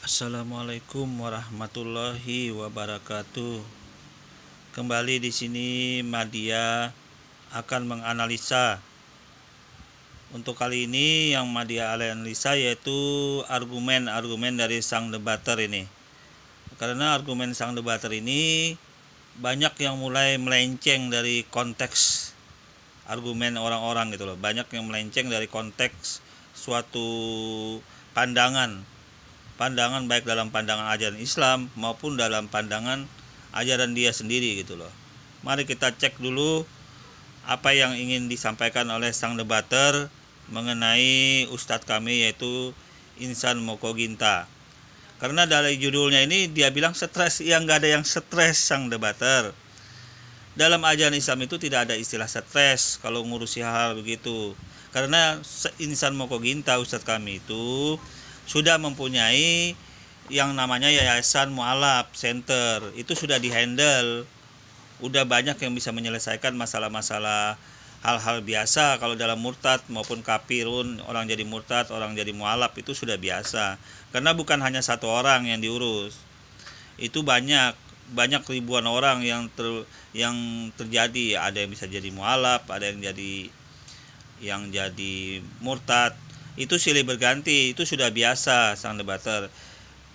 Assalamualaikum warahmatullahi wabarakatuh. Kembali di sini Madia akan menganalisa. Untuk kali ini yang Madia analisa yaitu argumen-argumen dari sang debater ini. Karena argumen sang debater ini banyak yang mulai melenceng dari konteks argumen orang-orang gitu loh. Banyak yang melenceng dari konteks suatu pandangan baik dalam pandangan ajaran Islam maupun dalam pandangan ajaran dia sendiri gitu loh. Mari kita cek dulu apa yang ingin disampaikan oleh sang debater mengenai ustadz kami yaitu Insan Mokoginta. Karena dari judulnya ini dia bilang stres, ya nggak ada yang stres sang debater. Dalam ajaran Islam itu tidak ada istilah stres kalau ngurusi hal begitu. Karena Insan Mokoginta ustadz kami itu sudah mempunyai yang namanya Yayasan Mu'alaf Center. Itu sudah dihandle. Udah banyak yang bisa menyelesaikan masalah-masalah hal-hal biasa kalau dalam murtad maupun kafirun, orang jadi murtad, orang jadi mu'alaf itu sudah biasa. Karena bukan hanya satu orang yang diurus. Itu banyak ribuan orang yang terjadi. Ada yang bisa jadi mu'alaf, ada yang jadi murtad. Itu silih berganti, itu sudah biasa sang debater.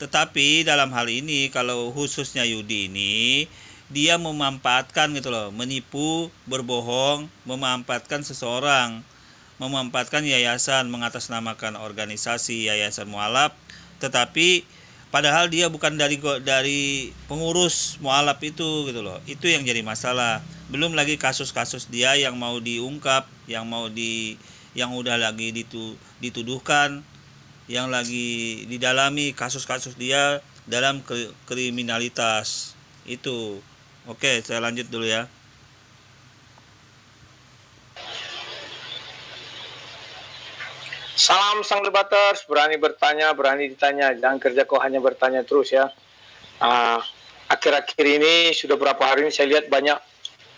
Tetapi dalam hal ini kalau khususnya Yudi ini dia memanfaatkan gitu loh, menipu, berbohong, memanfaatkan seseorang, memanfaatkan yayasan, mengatasnamakan organisasi Yayasan Mu'alaf, tetapi padahal dia bukan dari pengurus Mu'alaf itu gitu loh. Itu yang jadi masalah. Belum lagi kasus-kasus dia yang mau diungkap, yang udah lagi dituduhkan, yang lagi didalami kasus-kasus dia dalam kriminalitas itu. Oke, saya lanjut dulu ya. Salam sang debaters, berani bertanya, berani ditanya, jangan kerja kau hanya bertanya terus ya. Akhir-akhir ini sudah berapa hari ini saya lihat banyak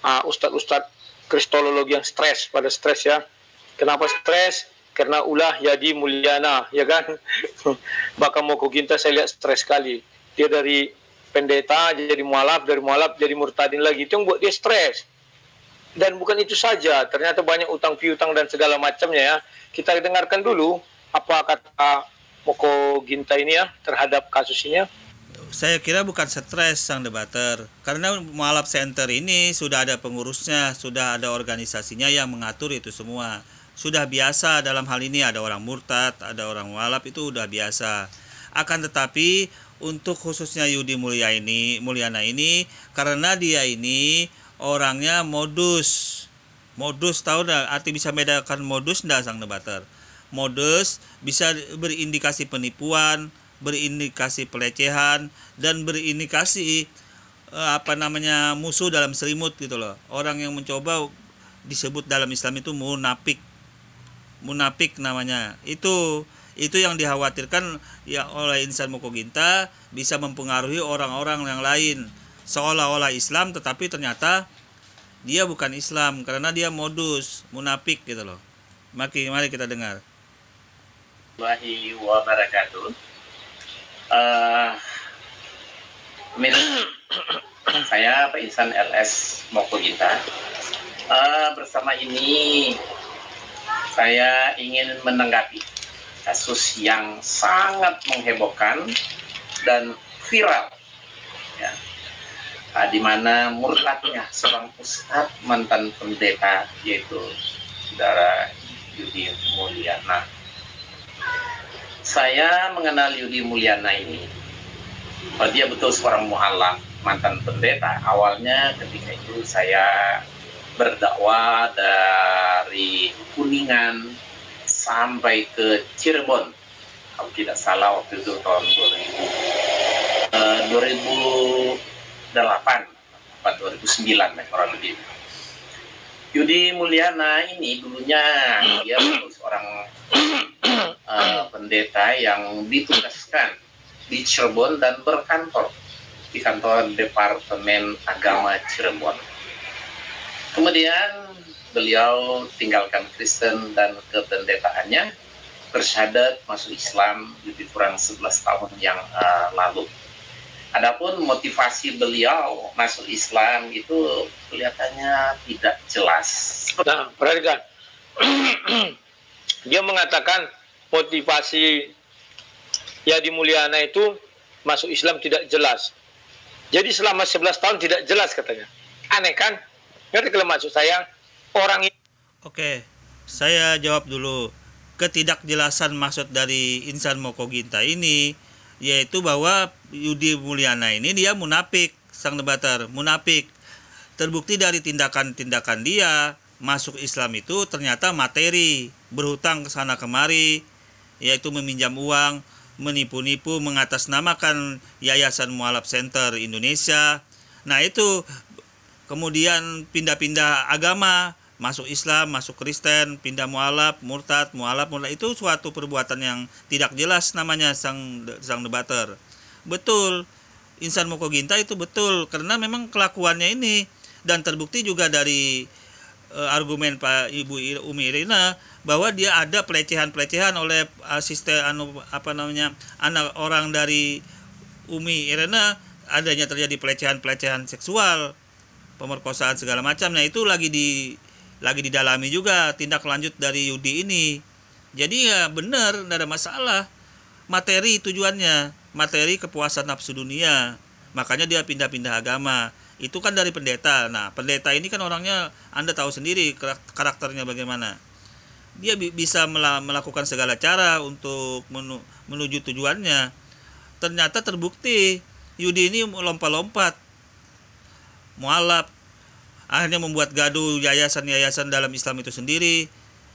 ustadz-ustadz kristologi yang stres ya. Kenapa stres? Karena ulah Yadi Mulyana, ya kan? Bahkan Mokoginta saya lihat stres sekali. Dia dari pendeta jadi mualaf, dari mualaf jadi murtadin lagi. Itu yang buat dia stres. Dan bukan itu saja, ternyata banyak utang piutang dan segala macamnya ya. Kita dengarkan dulu apa kata Mokoginta ini ya terhadap kasus ini ya. Saya kira bukan stres sang debater, karena Mu'alaf Center ini sudah ada pengurusnya, sudah ada organisasinya yang mengatur itu semua. Sudah biasa dalam hal ini, ada orang murtad, ada orang mu'alaf, itu udah biasa. Akan tetapi untuk khususnya Yudi Mulyana ini, karena dia ini orangnya modus, tahu dah arti bisa bedakan modus enggak sang debater? Modus bisa berindikasi penipuan, berindikasi pelecehan, dan berindikasi musuh dalam selimut gitu loh. Orang yang mencoba disebut dalam Islam itu munafik namanya. Itu yang dikhawatirkan ya oleh Insan Mokoginta, bisa mempengaruhi orang-orang yang lain seolah-olah Islam tetapi ternyata dia bukan Islam karena dia modus munafik gitu loh. Mari kita dengar. Warahmatullahi wabarakatuh. Saya Pak Insan LS Mokoginta. Bersama ini saya ingin menanggapi kasus yang sangat menghebohkan dan viral, ya, di mana murtadnya seorang ustadz mantan pendeta yaitu saudara Yudi Mulyana. Saya mengenal Yudi Mulyana ini, dia betul seorang mu'alaf, mantan pendeta. Awalnya ketika itu saya berdakwah dari Kuningan sampai ke Cirebon, kalau tidak salah waktu itu tahun 2008 atau 2009 kurang lebih. Yudi Mulyana ini dulunya dia seorang pendeta yang ditugaskan di Cirebon dan berkantor di kantor Departemen Agama Cirebon. Kemudian beliau tinggalkan Kristen dan kependetaannya bersyahadat masuk Islam lebih kurang 11 tahun yang lalu. Adapun motivasi beliau masuk Islam itu kelihatannya tidak jelas. Nah, perhatikan. Dia mengatakan motivasi Yadi Mulyana itu masuk Islam tidak jelas. Jadi selama 11 tahun tidak jelas katanya. Aneh kan? Ngerti kalau maksud saya? Orang ini... Oke, saya jawab dulu. Ketidakjelasan maksud dari Insan Moko Ginta ini yaitu bahwa Yudi Mulyana ini dia munafik, sang debater, munafik. Terbukti dari tindakan-tindakan dia masuk Islam itu ternyata materi, berhutang ke sana kemari, yaitu meminjam uang, menipu-nipu, mengatasnamakan Yayasan Mualaf Center Indonesia. Nah itu kemudian pindah-pindah agama, masuk Islam, masuk Kristen, pindah mualaf, murtad, itu suatu perbuatan yang tidak jelas namanya sang debater. Betul, Insan Moko Ginta itu betul, karena memang kelakuannya ini, dan terbukti juga dari argumen Pak Ibu Umi Irina bahwa dia ada pelecehan-pelecehan oleh asisten anak orang dari Umi Irina, adanya terjadi pelecehan-pelecehan seksual, pemerkosaan segala macam. Nah itu lagi didalami juga tindak lanjut dari Yudi ini. Jadi ya benar, tidak ada masalah. Materi tujuannya, materi kepuasan nafsu dunia. Makanya dia pindah-pindah agama. Itu kan dari pendeta. Nah, pendeta ini kan orangnya Anda tahu sendiri karakternya bagaimana. Dia bisa melakukan segala cara untuk menuju tujuannya. Ternyata terbukti Yudi ini lompat-lompat, mualaf, akhirnya membuat gaduh yayasan-yayasan dalam Islam itu sendiri.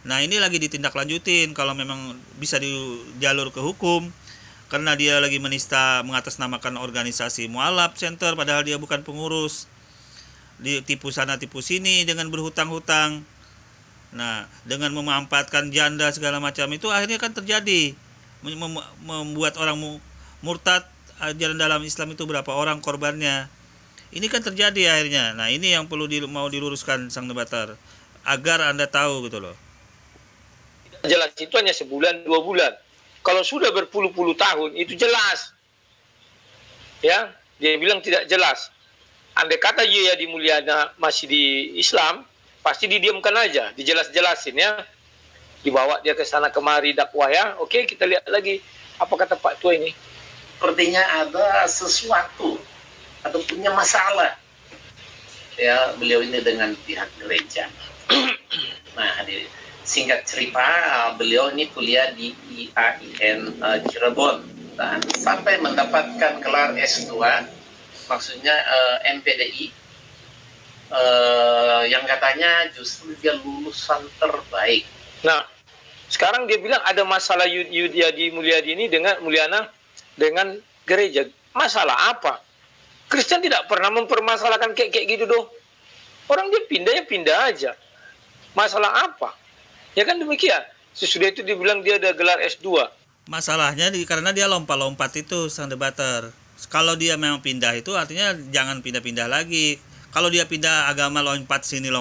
Nah ini lagi ditindaklanjutin kalau memang bisa di jalur ke hukum, karena dia lagi mengatasnamakan organisasi Mualaf Center padahal dia bukan pengurus. Ditipu sana tipu sini dengan berhutang-hutang. Nah dengan memanfaatkan janda segala macam itu akhirnya kan terjadi membuat orang murtad. Ajaran dalam Islam itu berapa orang korbannya. Ini kan terjadi akhirnya. Nah ini yang perlu mau diluruskan sang debater agar Anda tahu gitu loh. Jelas itu hanya sebulan 2 bulan. Kalau sudah berpuluh-puluh tahun itu jelas. Ya, dia bilang tidak jelas. Andai kata Yadi Mulyana masih di Islam, pasti didiamkan aja, dijelas-jelasin ya. Dibawa dia ke sana kemari dakwah ya. Oke, kita lihat lagi apa kata Pak Tua ini. Sepertinya ada sesuatu atau punya masalah ya beliau ini dengan pihak gereja. Nah, singkat cerita beliau ini kuliah di IAIN Cirebon dan sampai mendapatkan gelar S2, maksudnya MPDI, yang katanya justru dia lulusan terbaik. Nah, sekarang dia bilang ada masalah Yadi Mulyadi ini dengan Mulyana dengan gereja. Masalah apa? Kristen tidak pernah mempermasalahkan kayak gitu doh. Orang dia pindah aja. Masalah apa? Ya kan demikian. Sesudah itu dibilang dia ada gelar S2. Masalahnya karena dia lompat-lompat itu sang debater. Kalau dia memang pindah itu artinya jangan pindah-pindah lagi. Kalau dia pindah agama lompat sini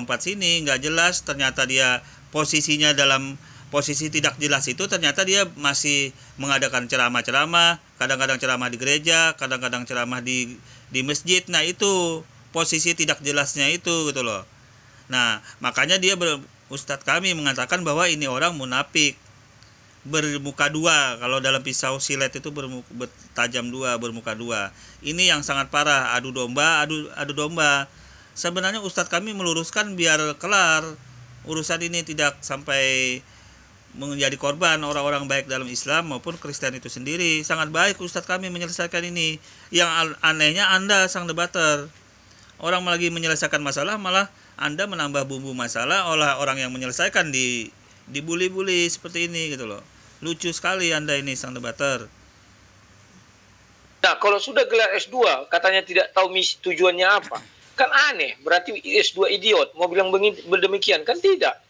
nggak jelas, ternyata dia posisinya dalam posisi tidak jelas itu, ternyata dia masih mengadakan ceramah-ceramah, kadang-kadang ceramah di gereja, kadang-kadang ceramah di masjid. Nah itu posisi tidak jelasnya itu gitu loh. Nah makanya Ustadz kami mengatakan bahwa ini orang munafik, bermuka dua. Kalau dalam pisau silet itu bertajam dua, bermuka dua. Ini yang sangat parah, adu domba. Sebenarnya Ustadz kami meluruskan biar kelar urusan ini, tidak sampai menjadi korban orang-orang baik dalam Islam maupun Kristen itu sendiri. Sangat baik Ustadz kami menyelesaikan ini. Yang anehnya Anda sang debater, orang lagi menyelesaikan masalah malah Anda menambah bumbu masalah, olah orang yang menyelesaikan dibully-bully seperti ini gitu loh. Lucu sekali Anda ini sang debater. Nah kalau sudah gelar S2 katanya tidak tahu misi tujuannya apa, kan aneh. Berarti S2 idiot, mau bilang demikian kan tidak.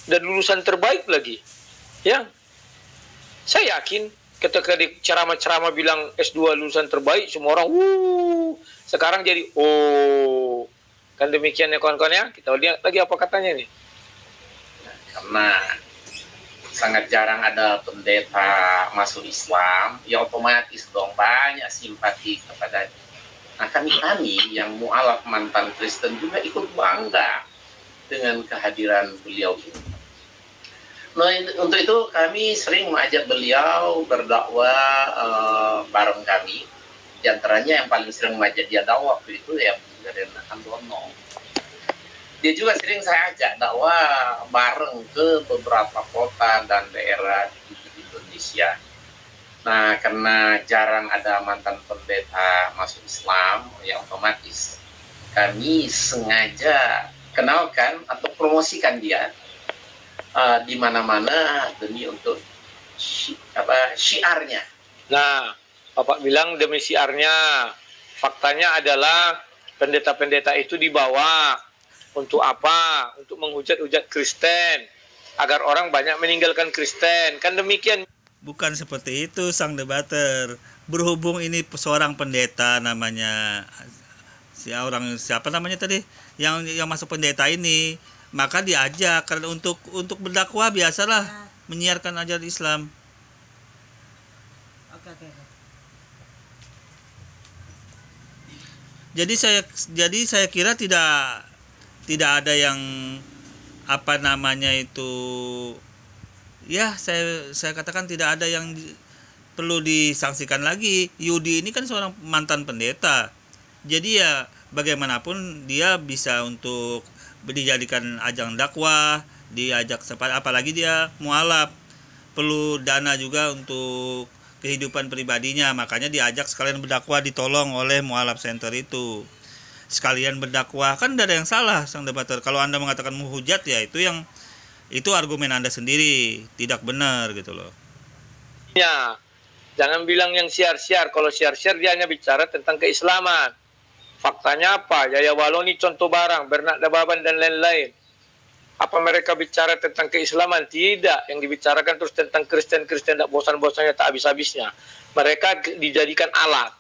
Dan lulusan terbaik lagi. Ya, saya yakin ketika di ceramah-ceramah bilang S2 lulusan terbaik, semua orang sekarang jadi kan demikian ya kawan-kawan ya. Kita lihat lagi apa katanya nih. Karena sangat jarang ada pendeta masuk Islam, ya otomatis dong banyak simpati kepada. Nah, kami yang mualaf mantan Kristen juga ikut bangga dengan kehadiran beliau ini. Nah, untuk itu kami sering mengajak beliau berdakwah bareng kami. Di antaranya yang paling sering mengajak dia dakwah waktu itu ya Brigadier Handono. Dia juga sering saya ajak dakwah bareng ke beberapa kota dan daerah di Indonesia. Nah, karena jarang ada mantan pendeta masuk Islam, ya otomatis kami sengaja kenalkan atau promosikan dia di mana-mana demi untuk syiarnya. Nah, Bapak bilang demi syiarnya. Faktanya adalah pendeta-pendeta itu dibawa untuk apa? Untuk menghujat-hujat Kristen agar orang banyak meninggalkan Kristen. Kan demikian. Bukan seperti itu sang debater. Berhubung ini seorang pendeta namanya siapa namanya tadi yang masuk pendeta ini, maka diajak karena untuk berdakwah biasalah menyiarkan ajaran Islam. Oke. Jadi saya kira tidak ada yang apa namanya itu, ya saya katakan tidak ada yang perlu disangsikan lagi. Yudi ini kan seorang mantan pendeta, jadi ya bagaimanapun dia bisa untuk dijadikan ajang dakwah, diajak apalagi dia mualaf, perlu dana juga untuk kehidupan pribadinya, makanya diajak sekalian berdakwah, ditolong oleh Mualaf Center itu. Sekalian berdakwah, kan tidak ada yang salah sang debater. Kalau Anda mengatakan menghujat, ya itu argumen Anda sendiri, tidak benar gitu loh. Ya, jangan bilang yang siar-siar. Kalau siar-siar dia hanya bicara tentang keislaman. Faktanya apa? Yaya Waloni contoh barang, Bernard Dababan dan lain-lain. Apa mereka bicara tentang keislaman? Tidak. Yang dibicarakan terus tentang Kristen tak bosan-bosannya, tak habis-habisnya. Mereka dijadikan alat.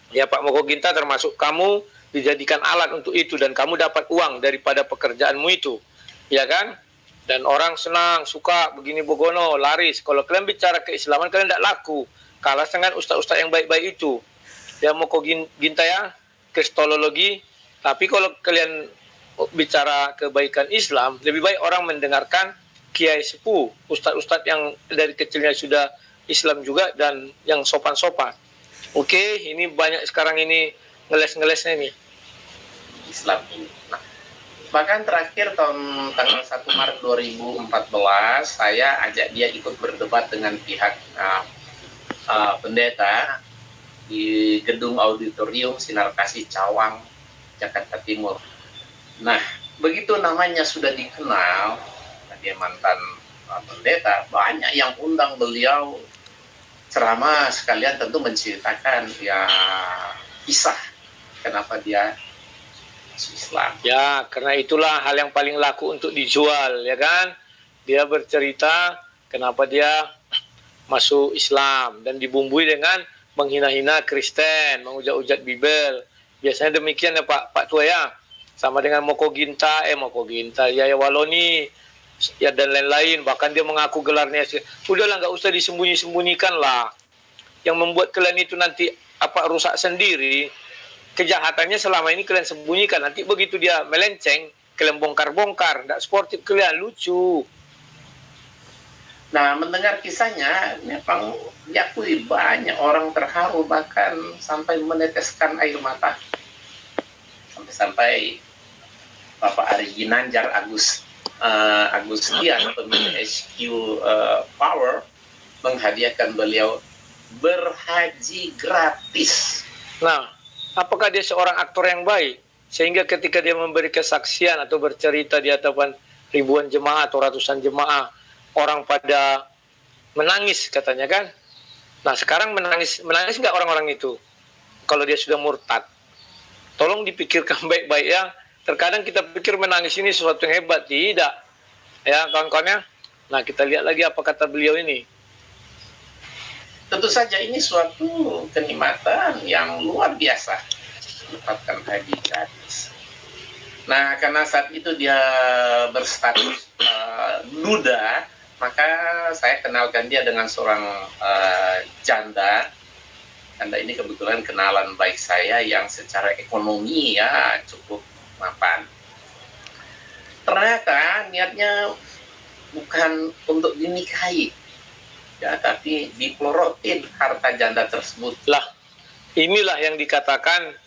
Ya, Pak Moko Ginta termasuk kamu dijadikan alat untuk itu, dan kamu dapat uang daripada pekerjaanmu itu. Ya kan? Dan orang senang, suka, begini bogono, laris. Kalau kalian bicara keislaman, kalian tidak laku. Kalah dengan ustaz-ustaz yang baik-baik itu. Ya, Moko Ginta ya, kristologi. Tapi kalau kalian bicara kebaikan Islam, lebih baik orang mendengarkan kiai sepuh, ustadz-ustadz yang dari kecilnya sudah Islam juga dan yang sopan-sopan. Oke, ini banyak sekarang ini ngeles-ngelesnya nih Islam ini. Nah, bahkan terakhir tanggal 1 Maret 2014 saya ajak dia ikut berdebat dengan pihak pendeta di gedung auditorium Sinar Kasih Cawang, Jakarta Timur. Nah, begitu namanya sudah dikenal, dia mantan pendeta, banyak yang undang beliau ceramah, sekalian tentu menceritakan ya kisah kenapa dia masuk Islam. Ya, karena itulah hal yang paling laku untuk dijual, ya kan? Dia bercerita kenapa dia masuk Islam dan dibumbui dengan menghina-hina Kristen, menghujat-hujat Bible. Biasanya demikian ya Pak Tua ya. Sama dengan Moko Ginta, Yaya Waloni, ya dan lain-lain. Bahkan dia mengaku gelarnya. Udahlah, nggak usah disembunyi-sembunyikan lah. Yang membuat kalian itu nanti rusak sendiri. Kejahatannya selama ini kalian sembunyikan. Nanti begitu dia melenceng, kalian bongkar-bongkar. Nggak sportif kalian, lucu. Nah, mendengar kisahnya, memang diakui banyak orang terharu, bahkan sampai meneteskan air mata. Sampai Bapak Ari Ginanjar Agustian, pemilik HQ Power, menghadiahkan beliau berhaji gratis. Nah, apakah dia seorang aktor yang baik? Sehingga ketika dia memberi kesaksian atau bercerita di hadapan ribuan jemaah atau ratusan jemaah, orang pada menangis katanya kan? Nah, sekarang menangis nggak orang-orang itu? Kalau dia sudah murtad. Tolong dipikirkan baik-baik ya. Terkadang kita pikir menangis ini sesuatu yang hebat. Tidak. Ya, kawan-kawannya. Nah, kita lihat lagi apa kata beliau ini. Tentu saja ini suatu kenikmatan yang luar biasa. Mendapatkan haji gratis. Nah, karena saat itu dia berstatus duda, Maka saya kenalkan dia dengan seorang janda. Janda ini kebetulan kenalan baik saya yang secara ekonomi ya cukup mapan. Ternyata niatnya bukan untuk dinikahi, ya, tapi dipelorotin harta janda tersebut. Lah, inilah yang dikatakan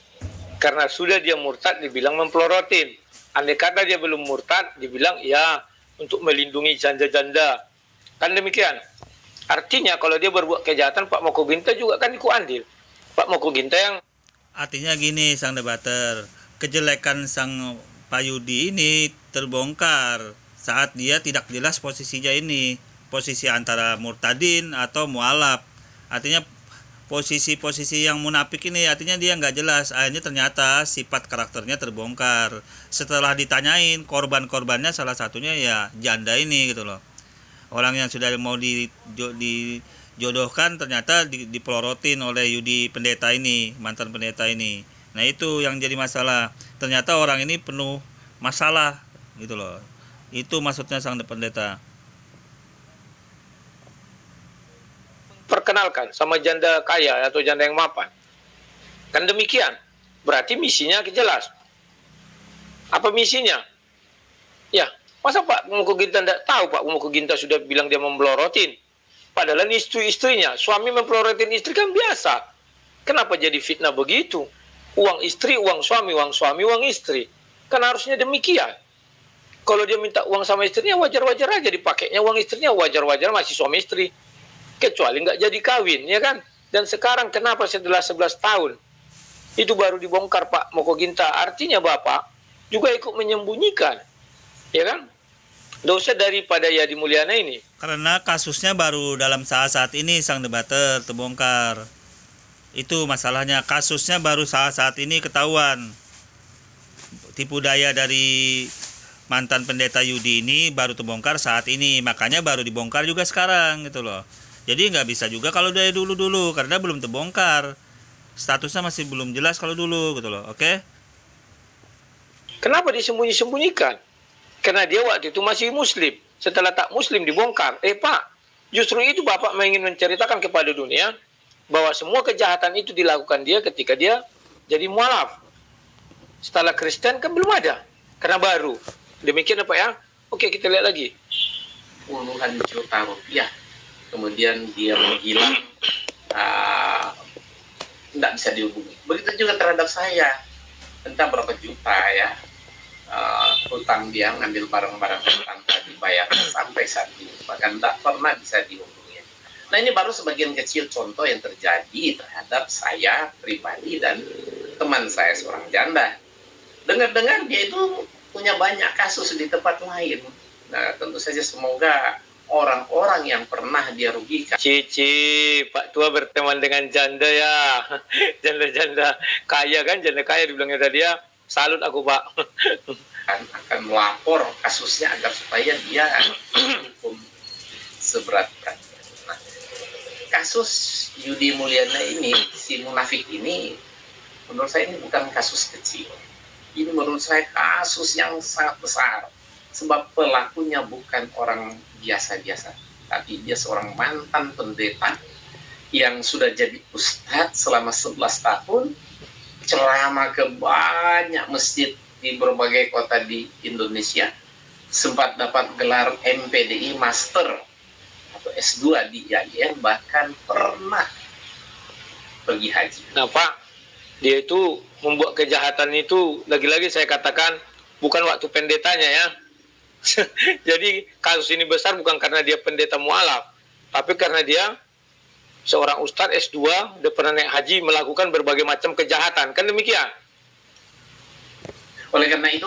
karena sudah dia murtad dibilang mempelorotin. Andai kata dia belum murtad dibilang ya untuk melindungi janda-janda. Kan demikian. Artinya kalau dia berbuat kejahatan, Pak Moko Ginta juga kan ikut andil. Pak Moko Ginta yang Artinya gini, sang debater, kejelekan sang Pak Yudi ini terbongkar saat dia tidak jelas posisinya ini, posisi antara murtadin atau mualaf. Artinya posisi-posisi yang munafik ini artinya dia nggak jelas. Akhirnya ternyata sifat karakternya terbongkar. Setelah ditanyain korban-korbannya, salah satunya ya janda ini gitu loh. Orang yang sudah mau dijodohkan ternyata dipelorotin oleh Yudi pendeta ini, mantan pendeta ini. Nah itu yang jadi masalah. Ternyata orang ini penuh masalah gitu loh. Itu maksudnya sang pendeta. perkenalkan sama janda kaya atau janda yang mapan. Kan demikian. Berarti misinya jelas. Apa misinya? Ya, masa Pak Moko Ginta tidak tahu Pak Moko Ginta sudah bilang dia membelorotin. Padahal istri-istrinya, suami mempelorotin istri kan biasa. Kenapa jadi fitnah begitu? Uang istri, uang suami, uang istri. Kan harusnya demikian. Kalau dia minta uang sama istrinya, wajar-wajar aja dipakainya uang istrinya, wajar-wajar masih suami istri. Kecuali nggak jadi kawin, ya kan? Dan sekarang kenapa setelah 11 tahun itu baru dibongkar Pak Moko Ginta? Artinya Bapak juga ikut menyembunyikan, ya kan? Dosa daripada Yadi Mulyana ini. Karena kasusnya baru dalam saat-saat ini sang debater terbongkar. Itu masalahnya, kasusnya baru saat-saat ini ketahuan. Tipu daya dari mantan pendeta Yudi ini baru terbongkar saat ini, makanya baru dibongkar juga sekarang gitu loh. Jadi nggak bisa juga kalau dari dulu-dulu karena belum terbongkar, statusnya masih belum jelas kalau dulu gitu loh. Oke? Kenapa disembunyi-sembunyikan? Karena dia waktu itu masih muslim. Setelah tak muslim dibongkar. Pak, justru itu Bapak ingin menceritakan kepada dunia bahwa semua kejahatan itu dilakukan dia ketika dia jadi mualaf. Setelah Kristen kan belum ada, karena baru. Demikian Pak ya? Oke, kita lihat lagi. Puluhan juta rupiah. Kemudian dia menghilang, tidak bisa dihubungi. Begitu juga terhadap saya. Entah berapa juta ya. Hutang dia ngambil barang-barang tanpa dibayar sampai saat ini. Bahkan tidak pernah bisa dihubungi. Nah ini baru sebagian kecil contoh yang terjadi terhadap saya pribadi dan teman saya seorang janda. Dengar-dengar dia itu punya banyak kasus di tempat lain. Nah tentu saja semoga orang-orang yang pernah dia rugikan. Cici, Pak Tua berteman dengan janda ya. Janda-janda kaya kan, janda kaya dibilangnya tadi ya. Salut aku Pak. Akan melapor kasusnya agar supaya dia hukum seberat-beratnya. Nah, kasus Yudi Mulyana ini, si munafik ini, menurut saya ini bukan kasus kecil. Ini menurut saya kasus yang sangat besar. Sebab pelakunya bukan orang biasa-biasa, tapi dia seorang mantan pendeta yang sudah jadi ustadz selama 11 tahun, ceramah ke banyak masjid di berbagai kota di Indonesia, sempat dapat gelar MPDI Master atau S2 di IAIN, bahkan pernah pergi haji. Nah Pak, dia itu membuat kejahatan itu, lagi-lagi saya katakan, bukan waktu pendetanya ya. Jadi kasus ini besar bukan karena dia pendeta mualaf, tapi karena dia seorang ustadz S2, dia pernah naik haji, melakukan berbagai macam kejahatan. Kan demikian? Oleh karena itu,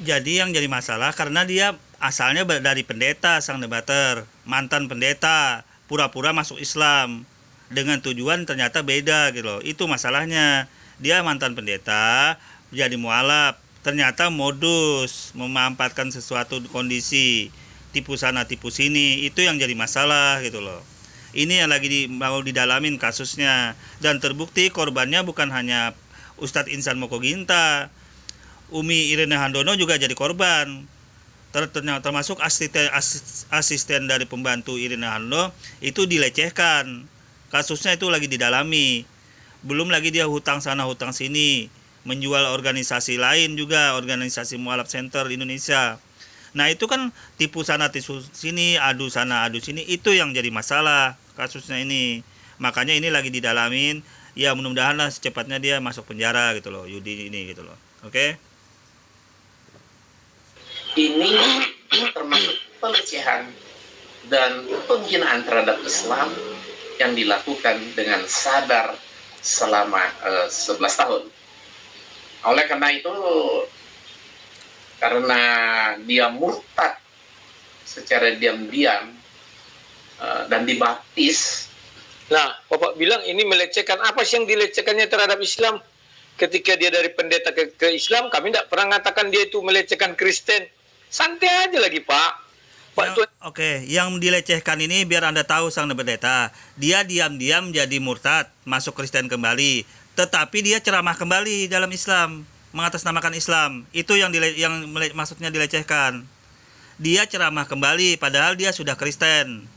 Jadi yang jadi masalah karena dia asalnya dari pendeta sang debater, mantan pendeta, pura-pura masuk Islam dengan tujuan ternyata beda gitu loh. Itu masalahnya. Dia mantan pendeta jadi mualaf, ternyata modus memanfaatkan sesuatu kondisi, tipu sana tipu sini, itu yang jadi masalah gitu loh. Ini yang lagi mau didalamin kasusnya, dan terbukti korbannya bukan hanya Ustadz Insan Moko Ginta, Umi Irene Handono juga jadi korban. termasuk asisten dari pembantu Irina Handlo itu dilecehkan. Kasusnya itu lagi didalami. Belum lagi dia hutang sana hutang sini, menjual organisasi lain juga, organisasi mualaf center Indonesia. Nah itu kan tipu sana tipu sini, adu sana adu sini, itu yang jadi masalah kasusnya ini. Makanya ini lagi didalamin. Ya mudah-mudahan lah secepatnya dia masuk penjara gitu loh, Yudi ini gitu loh. Oke? Ini termasuk pelecehan dan penghinaan terhadap Islam yang dilakukan dengan sadar selama 11 tahun. Oleh karena itu, karena dia murtad secara diam-diam dan dibaptis. Nah, Bapak bilang ini melecehkan. Apa sih yang dilecehkannya terhadap Islam? Ketika dia dari pendeta ke Islam, kami tidak pernah mengatakan dia itu melecehkan Kristen. Santai aja lagi, Pak. Oke, yang dilecehkan ini biar Anda tahu Sang Pendeta, dia diam-diam jadi murtad, masuk Kristen kembali, tetapi dia ceramah kembali dalam Islam, mengatasnamakan Islam. Itu yang maksudnya dilecehkan. Dia ceramah kembali padahal dia sudah Kristen.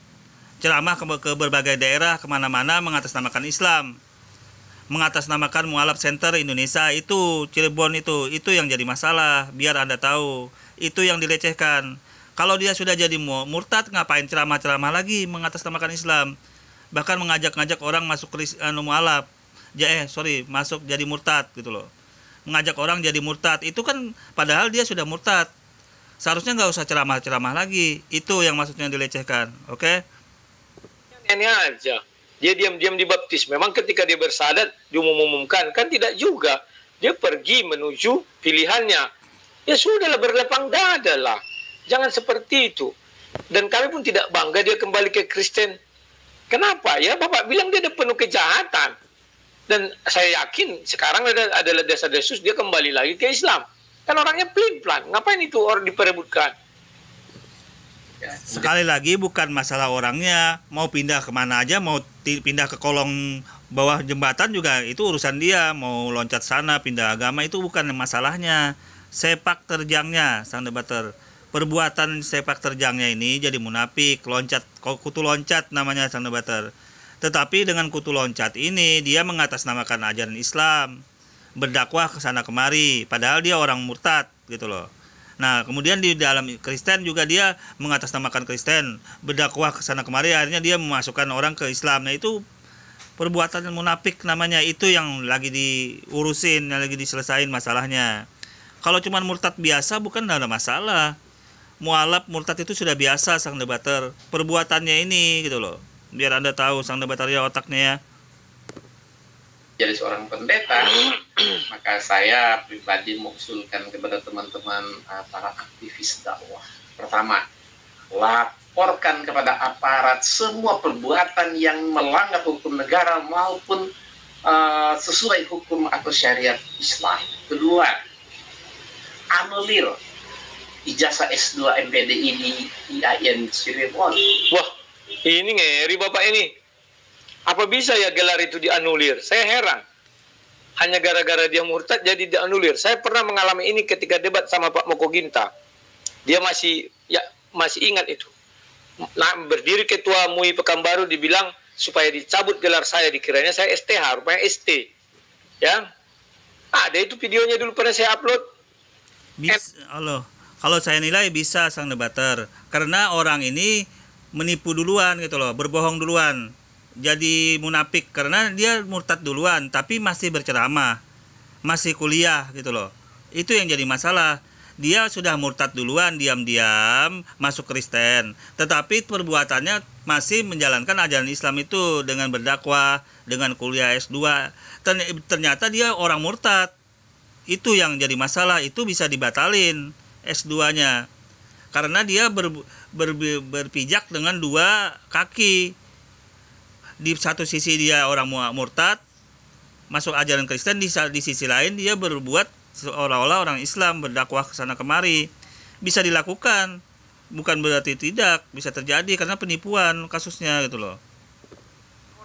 Ceramah ke berbagai daerah, kemana-mana mengatasnamakan Islam, mengatasnamakan Mualaf Center Indonesia, itu Cirebon, itu yang jadi masalah. Biar Anda tahu, itu yang dilecehkan. Kalau dia sudah jadi murtad, ngapain ceramah-ceramah lagi mengatasnamakan Islam, bahkan mengajak-ngajak orang masuk mualaf, masuk jadi murtad gitu loh, mengajak orang jadi murtad. Itu kan padahal dia sudah murtad, seharusnya nggak usah ceramah-ceramah lagi. Itu yang maksudnya dilecehkan. Oke? Ini aja, dia diam-diam dibaptis. Memang ketika dia bersadat diumumkan, kan tidak juga. Dia pergi menuju pilihannya. Ya sudahlah, berlapang dada lah. Jangan seperti itu. Dan kami pun tidak bangga dia kembali ke Kristen. Kenapa? Ya Bapak bilang dia ada penuh kejahatan. Dan saya yakin sekarang adalah desa-desus dia kembali lagi ke Islam. Kan orangnya pelin-pelan. Ngapain itu orang diperebutkan? Sekali lagi bukan masalah orangnya. Mau pindah kemana aja, mau pindah ke kolong bawah jembatan juga itu urusan dia. Mau loncat sana, pindah agama, itu bukan masalahnya. Sepak terjangnya, Sang Debater. Perbuatan sepak terjangnya ini jadi munafik, kutu loncat namanya Sang Debater. Tetapi dengan kutu loncat ini dia mengatasnamakan ajaran Islam, berdakwah ke sana kemari, padahal dia orang murtad gitu loh. Nah, kemudian di dalam Kristen juga dia mengatasnamakan Kristen, berdakwah ke sana kemari, akhirnya dia memasukkan orang ke Islam. Nah, itu perbuatan munafik namanya, itu yang lagi diurusin, yang lagi diselesain masalahnya. Kalau cuma murtad biasa bukan ada masalah. Mualaf murtad itu sudah biasa Sang Debater. Perbuatannya ini gitu loh. Biar Anda tahu Sang Debater ya otaknya ya. Jadi seorang pendeta, maka saya pribadi mengusulkan kepada teman-teman para aktivis dakwah. Pertama, laporkan kepada aparat semua perbuatan yang melanggar hukum negara maupun sesuai hukum atau syariat Islam. Kedua, anulir ijazah S2 MPDI di IAIN Cirebon. Wah, ini ngeri Bapak ini. Apa bisa ya gelar itu dianulir? Saya heran. Hanya gara-gara dia murtad jadi dianulir. Saya pernah mengalami ini ketika debat sama Pak Moko Ginta. Dia masih ingat itu. Nah, berdiri ketua MUI Pekanbaru dibilang supaya dicabut gelar saya, dikiranya saya STH, rupanya ST. Ya. Ada itu videonya dulu pernah saya upload. Kalau saya nilai bisa Sang Debater, karena orang ini menipu duluan gitu loh, berbohong duluan, jadi munafik karena dia murtad duluan, tapi masih berceramah, masih kuliah gitu loh. Itu yang jadi masalah. Dia sudah murtad duluan, diam-diam masuk Kristen, tetapi perbuatannya masih menjalankan ajaran Islam itu dengan berdakwah, dengan kuliah S2. Ternyata dia orang murtad. Itu yang jadi masalah, itu bisa dibatalin S2-nya. Karena dia berpijak dengan dua kaki. Di satu sisi dia orang murtad, masuk ajaran Kristen, di sisi lain dia berbuat seolah-olah orang Islam, berdakwah ke sana kemari. Bisa dilakukan, bukan berarti tidak, bisa terjadi karena penipuan kasusnya gitu loh.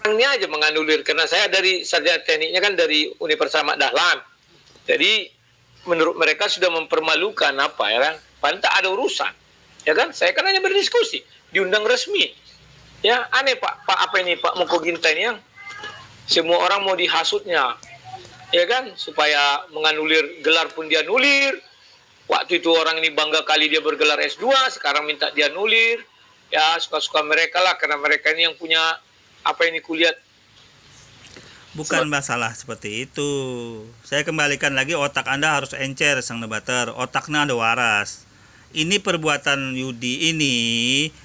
Orangnya aja menganulir, karena saya dari sarjana tekniknya kan dari Universitas Ahmad Dahlan. Jadi menurut mereka sudah mempermalukan depan tak ada urusan. Ya kan? Saya kan hanya berdiskusi, diundang resmi. Ya, aneh Pak apa ini Pak Moko Ginta ini yang semua orang mau dihasutnya. Ya kan? Supaya menganulir gelar pun dia nulir. Waktu itu orang ini bangga kali dia bergelar S2, sekarang minta dia nulir. Ya, suka-suka mereka lah, karena mereka ini yang punya apa ini kuliah. Bukan masalah seperti itu. Saya kembalikan lagi, otak Anda harus encer, Sang Debater. Otaknya ada waras. Ini perbuatan Yudi ini,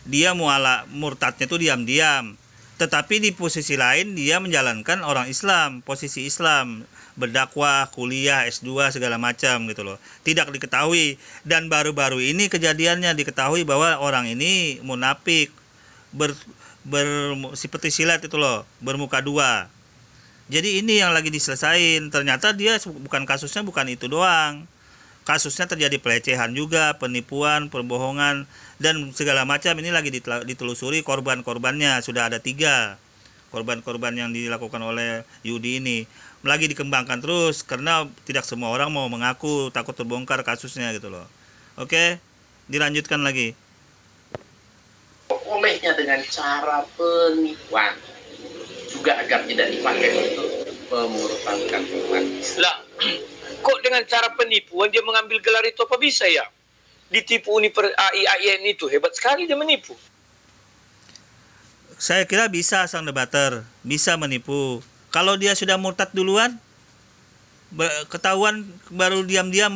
dia murtadnya itu diam-diam. Tetapi di posisi lain dia menjalankan orang Islam, posisi Islam, berdakwah, kuliah, S2 segala macam gitu loh. Tidak diketahui, dan baru-baru ini kejadiannya diketahui bahwa orang ini munafik, seperti silat itu loh, bermuka dua. Jadi ini yang lagi diselesain. Ternyata dia kasusnya bukan itu doang. Kasusnya terjadi pelecehan juga, penipuan, perbohongan, dan segala macam. Ini lagi ditelusuri korban-korbannya. Sudah ada 3 korban-korban yang dilakukan oleh Yudi ini. Lagi dikembangkan terus, karena tidak semua orang mau mengaku, takut terbongkar kasusnya gitu loh. Oke, dilanjutkan lagi. Olehnya dengan cara penipuan juga agar tidak dipakai untuk memurtadkan umat Islam. Lah, kok dengan cara penipuan dia mengambil gelar itu, apa bisa ya? Ditipu IAIN itu, hebat sekali dia menipu. Saya kira bisa, Sang Debater, bisa menipu. Kalau dia sudah murtad duluan, ketahuan baru diam-diam,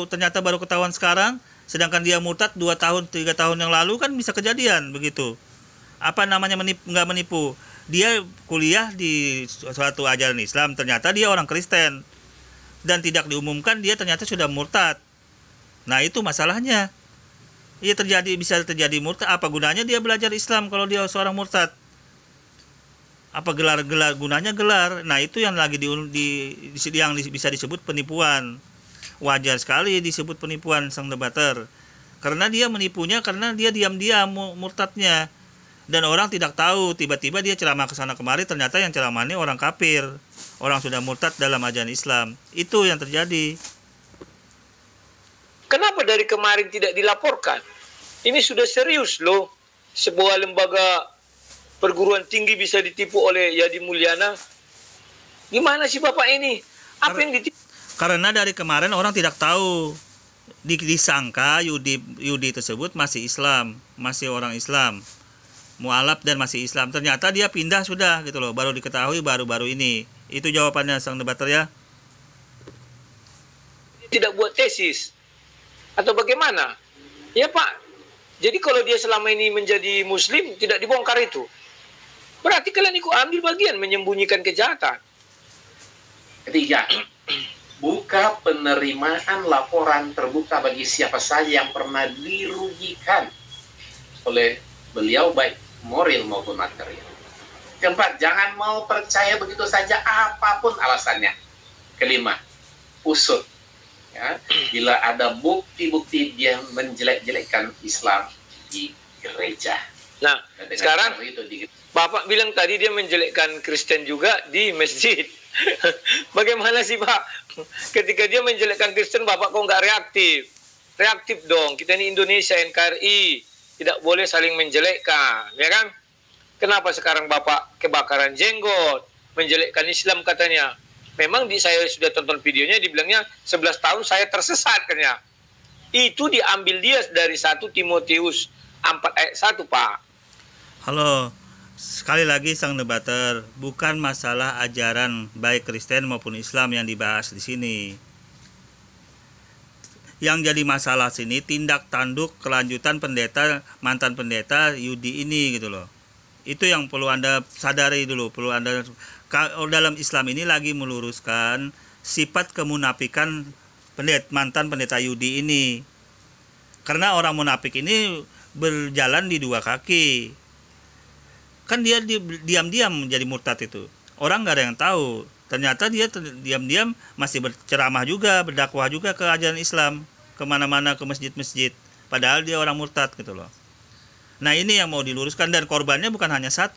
ternyata baru ketahuan sekarang, sedangkan dia murtad 2 tahun 3 tahun yang lalu, kan bisa kejadian begitu. Apa namanya nggak menipu? Dia kuliah di suatu ajaran Islam, ternyata dia orang Kristen, dan tidak diumumkan dia ternyata sudah murtad. Nah, itu masalahnya. Bisa terjadi murtad. Apa gunanya dia belajar Islam kalau dia seorang murtad? Apa gelar gunanya gelar? Nah, itu yang lagi yang bisa disebut penipuan. Wajar sekali disebut penipuan, Sang Debater. Karena dia menipunya karena dia diam-diam murtadnya. Dan orang tidak tahu, tiba-tiba dia ceramah ke sana kemari, ternyata yang ceramahnya orang kafir. Orang sudah murtad dalam ajaran Islam. Itu yang terjadi. Kenapa dari kemarin tidak dilaporkan? Ini sudah serius loh. Sebuah lembaga perguruan tinggi bisa ditipu oleh Yadi Mulyana. Gimana sih Bapak ini? Apa yang ditipu? Karena dari kemarin orang tidak tahu. Disangka Yudi tersebut masih Islam, masih orang Islam, mualaf dan masih Islam. Ternyata dia pindah sudah gitu loh. Baru diketahui baru-baru ini. Itu jawabannya, Sang Debater ya. Tidak buat tesis atau bagaimana? Ya Pak. Jadi kalau dia selama ini menjadi Muslim tidak dibongkar itu, berarti kalian ikut ambil bagian menyembunyikan kejahatan. Ketiga, buka penerimaan laporan terbuka bagi siapa saja yang pernah dirugikan oleh beliau, baik moral maupun material. Keempat, jangan mau percaya begitu saja apapun alasannya. Kelima, usut. Ya, bila ada bukti-bukti dia menjelek-jelekkan Islam di gereja. Nah, sekarang itu Bapak bilang tadi dia menjelekkan Kristen juga di masjid. Bagaimana sih Pak? Ketika dia menjelekkan Kristen, Bapak kok nggak reaktif? Reaktif dong. Kita ini Indonesia, NKRI. Tidak boleh saling menjelekkan, ya kan? Kenapa sekarang Bapak kebakaran jenggot, menjelekkan Islam katanya? Memang saya sudah tonton videonya, dibilangnya 11 tahun saya tersesat katanya. Itu diambil dia dari 1 Timotius 4 ayat 1, Pak. Halo, sekali lagi Sang Debater, bukan masalah ajaran baik Kristen maupun Islam yang dibahas di sini. Yang jadi masalah sini tindak tanduk kelanjutan mantan pendeta Yudi ini gitu loh. Itu yang perlu Anda sadari dulu, dalam Islam ini lagi meluruskan sifat kemunafikan mantan pendeta Yudi ini. Karena orang munafik ini berjalan di 2 kaki. Kan dia diam-diam menjadi murtad itu. Orang nggak ada yang tahu. Ternyata dia diam-diam masih berceramah juga, berdakwah juga ke ajaran Islam, kemana-mana, ke masjid-masjid. Padahal dia orang murtad gitu loh. Nah, ini yang mau diluruskan, dan korbannya bukan hanya 1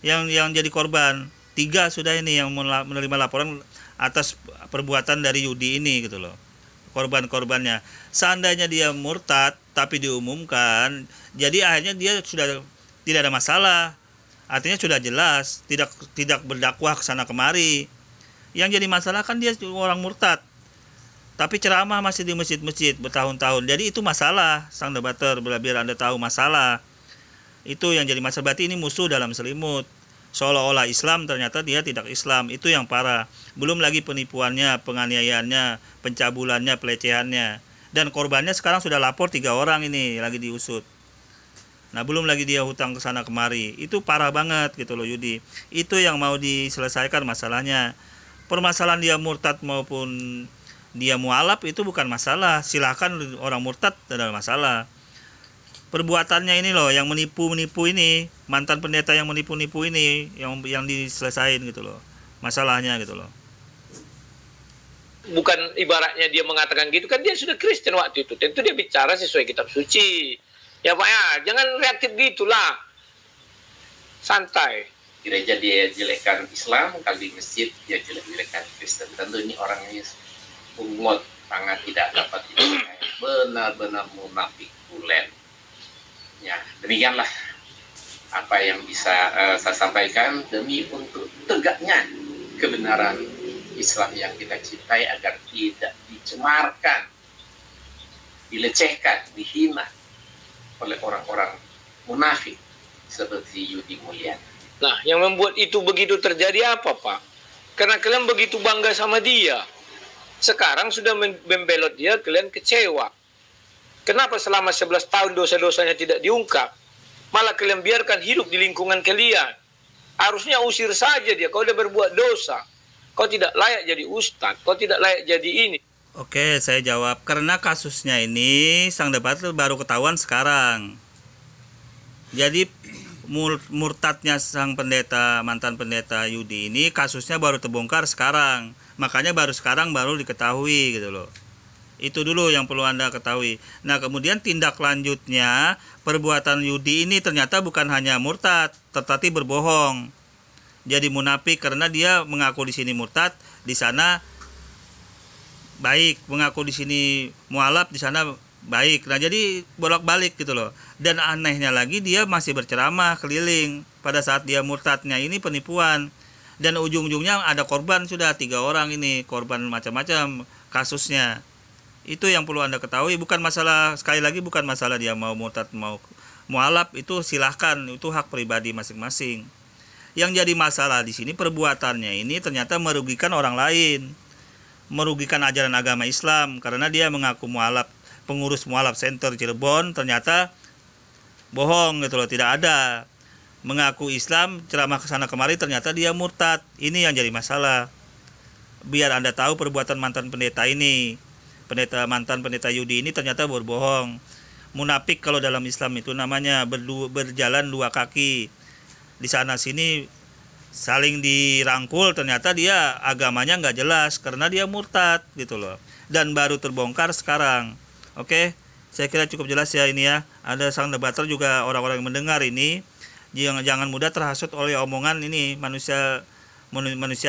yang jadi korban. 3 sudah ini yang menerima laporan atas perbuatan dari Yudi ini gitu loh. korban-korbannya. Seandainya dia murtad tapi diumumkan, jadi akhirnya dia sudah tidak ada masalah. Artinya sudah jelas, tidak berdakwah ke sana kemari. Yang jadi masalah kan dia orang murtad, tapi ceramah masih di masjid-masjid bertahun-tahun. Jadi itu masalah, sang debater, biar Anda tahu masalah. Itu yang jadi masalah. Berarti ini musuh dalam selimut. Seolah-olah Islam, ternyata dia tidak Islam. Itu yang parah. Belum lagi penipuannya, penganiayaannya, pencabulannya, pelecehannya. Dan korbannya sekarang sudah lapor 3 orang ini, lagi diusut. Nah, belum lagi dia hutang ke sana kemari. Itu parah banget gitu loh, Yudi. Itu yang mau diselesaikan masalahnya. Permasalahan dia murtad maupun dia mualaf itu bukan masalah. Silahkan orang murtad, tidak ada masalah. Perbuatannya ini loh, yang menipu-menipu ini, mantan pendeta yang menipu-nipu ini, yang diselesain gitu loh, masalahnya gitu loh. Bukan ibaratnya dia mengatakan gitu, kan dia sudah Kristen waktu itu. Tentu dia bicara sesuai kitab suci. Ya Pak ya, jangan reaktif gitulah. Santai. Gereja dia jelekkan Islam, kalau di masjid dia jelek-jelekkan Kristen. Tentu ini orangnya bungot, sangat tidak dapat dipercaya. Benar-benar munafik bulen. Ya, demikianlah apa yang bisa saya sampaikan demi untuk tegaknya kebenaran Islam yang kita cintai agar tidak dicemarkan, dilecehkan, dihina oleh orang-orang munafik seperti Yudi Mulyana. Nah, yang membuat itu begitu terjadi apa, Pak? Karena kalian begitu bangga sama dia. Sekarang sudah membelot dia, kalian kecewa. Kenapa selama 11 tahun dosa-dosanya tidak diungkap? Malah kalian biarkan hidup di lingkungan kalian. Harusnya usir saja dia. Kau udah berbuat dosa. Kau tidak layak jadi ustadz. Kau tidak layak jadi ini. Oke, saya jawab. Karena kasusnya ini sang debater baru ketahuan sekarang. Jadi murtadnya sang pendeta, mantan pendeta Yudi ini kasusnya baru terbongkar sekarang. Makanya baru sekarang baru diketahui gitu loh. Itu dulu yang perlu Anda ketahui. Nah, kemudian tindak lanjutnya, perbuatan Yudi ini ternyata bukan hanya murtad, tetapi berbohong. Jadi munafik karena dia mengaku di sini murtad, di sana baik, mengaku di sini mualaf, di sana baik. Nah, jadi bolak-balik gitu loh. Dan anehnya lagi dia masih berceramah keliling pada saat dia murtadnya ini penipuan. Dan ujung-ujungnya ada korban, sudah 3 orang ini, korban macam-macam kasusnya. Itu yang perlu Anda ketahui. Bukan masalah, sekali lagi bukan masalah dia mau murtad mau mualaf, itu silahkan, itu hak pribadi masing-masing. Yang jadi masalah di sini perbuatannya ini ternyata merugikan orang lain, merugikan ajaran agama Islam, karena dia mengaku mualaf, pengurus mualaf center Cirebon, ternyata bohong gitu loh, tidak ada. Mengaku Islam, ceramah ke sana kemari, ternyata dia murtad. Ini yang jadi masalah. Biar Anda tahu perbuatan mantan pendeta ini, mantan pendeta Yudi ini ternyata berbohong. Munafik kalau dalam Islam itu namanya berjalan 2 kaki. Di sana sini saling dirangkul, ternyata dia agamanya nggak jelas karena dia murtad gitu loh. Dan baru terbongkar sekarang. Oke, saya kira cukup jelas ya ini ya. Ada sang debater juga, orang-orang yang mendengar ini jangan mudah terhasut oleh omongan ini manusia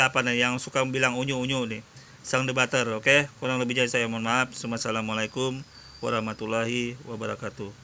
apa nih yang suka bilang unyu-unyu nih. Sang debater, oke? Kurang lebihnya saya mohon maaf. Assalamualaikum warahmatullahi wabarakatuh.